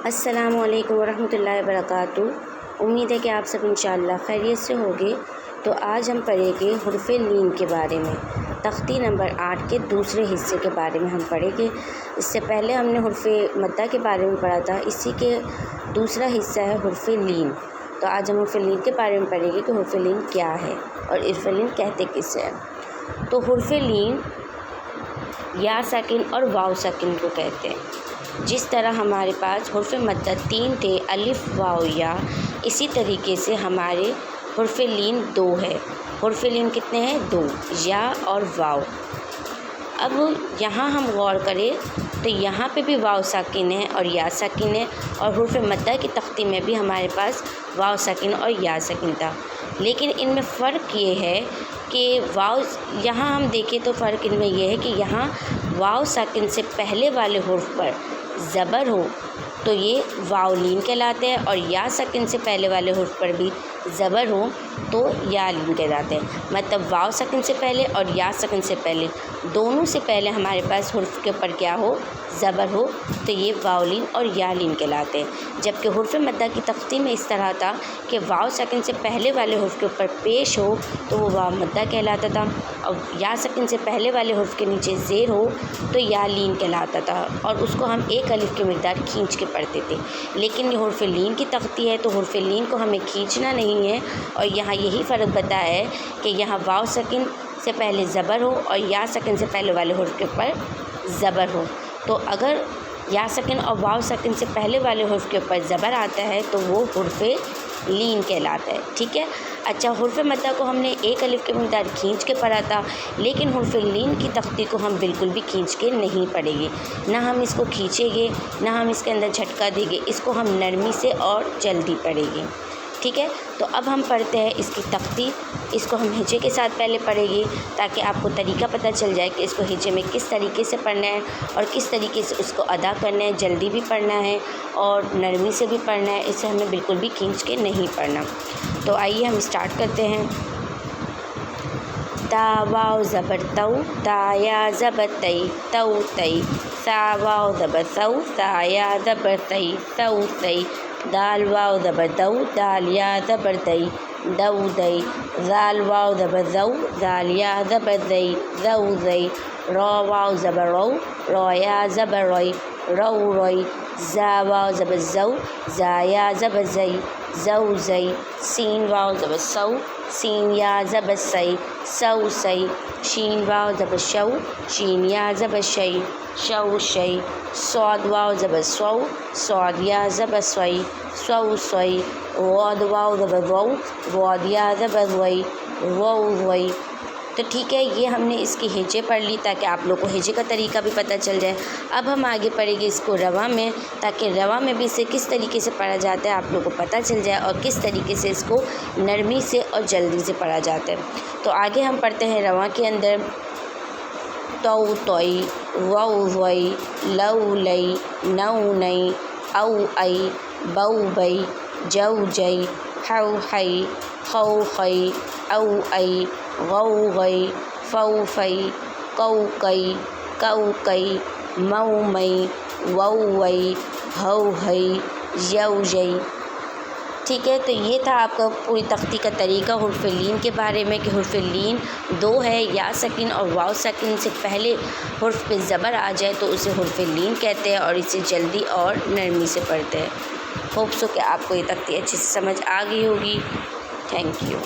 السلام علیکم ورحمۃ اللہ وبرکاتہ۔ امید ہے کہ آپ سب انشاءاللہ خیریت سے ہوگے۔ تو آج ہم پڑھیں گے حرف لین کے بارے میں، تختی نمبر 8 کے دوسرے حصے کے بارے میں ہم پڑھیں گے۔ اس سے پہلے ہم نے حرف مدہ کے بارے میں پڑھا تھا، اسی کے دوسرا حصہ ہے حرف لین۔ تو آج ہم حرف لین کے بارے میں پڑھیں گے کہ حرف لین کیا ہے اور حرف لین کہتے کسے ہیں۔ تو حرف لین یا ساکن اور واو ساکن کو کہتے ہیں۔ جس طرح ہمارے پاس حرف مدہ 3 تھے، الف واو یا، اسی طریقے سے ہمارے حرف لین 2 ہے۔ حرف لین کتنے ہیں؟ 2، یا اور واو۔ اب یہاں ہم غور کریں تو یہاں پہ بھی واو ساکن ہے اور یا ساکن ہے، اور حرف مدہ کی تختی میں بھی ہمارے پاس واو ساکن اور یا ساکن تھا، لیکن ان میں فرق یہ ہے کہ واو، یہاں ہم دیکھیں تو فرق ان میں یہ ہے کہ یہاں واو ساکن سے پہلے والے حرف پر زبر ہو تو یہ واو لین کہلاتے ہیں، اور یا ساکن سے پہلے والے حرف پر بھی زبر ہو تو یا لین کہلاتے ہیں۔ مطلب واو ساکن سے پہلے اور یا ساکن سے پہلے، دونوں سے پہلے ہمارے پاس حرف کے اوپر کیا ہو؟ زبر ہو تو یہ واو لین اور یا لین کہلاتے ہیں۔ جبکہ حرف مدہ کی تختی میں اس طرح تھا کہ واو ساکن سے پہلے والے حرف کے اوپر پیش ہو تو وہ واو مدہ کہلاتا تھا، اور یا ساکن سے پہلے والے حرف کے نیچے زیر ہو تو یا لین کہلاتا تھا، اور اس کو ہم ایک الف کی مقدار کھینچ کے پڑھتے تھے۔ لیکن یہ حرف لین کی تختی ہے تو حرف لین کو ہمیں کھینچنا نہیں ہے، اور یہاں یہی فرق بتایا ہے کہ یہاں واو ساکن سے پہلے زبر ہو اور یا ساکن سے پہلے والے حرف کے اوپر زبر ہو۔ تو اگر یا ساکن اور واو ساکن سے پہلے والے حرف کے اوپر زبر آتا ہے تو وہ حرف لین کہلاتا ہے، ٹھیک ہے۔ اچھا، حرف مدہ کو ہم نے ایک الف کی مقدار کھینچ کے پڑھا تھا، لیکن حرف لین کی تختی کو ہم بالکل بھی کھینچ کے نہیں پڑھیں گے، نہ ہم اس کو کھینچیں گے نہ ہم اس کے اندر جھٹکا دیں گے، اس کو ہم نرمی سے اور جلدی پڑھیں گے، ٹھیک ہے۔ تو اب ہم پڑھتے ہیں اس کی تختی۔ اس کو ہم ہجے کے ساتھ پہلے پڑھیں گے تاکہ آپ کو طریقہ پتہ چل جائے کہ اس کو ہجے میں کس طریقے سے پڑھنا ہے اور کس طریقے سے اس کو ادا کرنا ہے، جلدی بھی پڑھنا ہے اور نرمی سے بھی پڑھنا ہے، اسے ہمیں بالکل بھی کھینچ کے نہیں پڑھنا۔ تو آئیے ہم اسٹارٹ کرتے ہیں۔ تا واو زبر تو، تا یا زبر تئی، تو تئی، سا واو زبر سو، سا یا زبر سی، سو سی، دال واو زبر دو، دال یا زبر دئی، دو دئی، زال واو زبر زو، زال یا زبر زئی، زو زئی، رو واو زبر رو، رو یا زبر روئی، رو روئی، زا واو زبر زو، زا یا زبر زئی، زو زئی، سین واو زبر سو، سین یا زبر سئی، سو سئی، شین واو زبر شو، شین یا زبر شئی، شو شئی، صاد واو زبر سو، صاد یا زبر سوئی، سو سوئی، واد واو زبر وو، واد یا زبر وئی، وو وئی۔ تو ٹھیک ہے، یہ ہم نے اس کی ہجے پڑھ لی تاکہ آپ لوگ کو ہجے کا طریقہ بھی پتہ چل جائے۔ اب ہم آگے پڑھیں گے اس کو رواں میں، تاکہ رواں میں بھی اسے کس طریقے سے پڑھا جاتا ہے آپ لوگ کو پتہ چل جائے، اور کس طریقے سے اس کو نرمی سے اور جلدی سے پڑھا جاتا ہے۔ تو آگے ہم پڑھتے ہیں رواں کے اندر۔ تو توئی، وو وئی، لو لئی، نو نئی، او ائی، بو بئی، جو جئی، ہو ہئی، خو خئی، او ائی، غو غئی، فو فئی، کو کئی، کو کئی، مو مئی، وو وئی، ہو ہئی، یو یئی، ٹھیک ہے۔ تو یہ تھا آپ کا پوری تختی کا طریقہ حرف لین کے بارے میں کہ حرف لین 2 ہے، یا ساکن اور واو ساکن سے پہلے حرف پہ زبر آ جائے تو اسے حرف لین کہتے ہیں، اور اسے جلدی اور نرمی سے پڑھتے ہیں۔ ہوپ سو کہ آپ کو یہ تختی اچھے سے سمجھ آ گئی ہوگی۔ Thank you.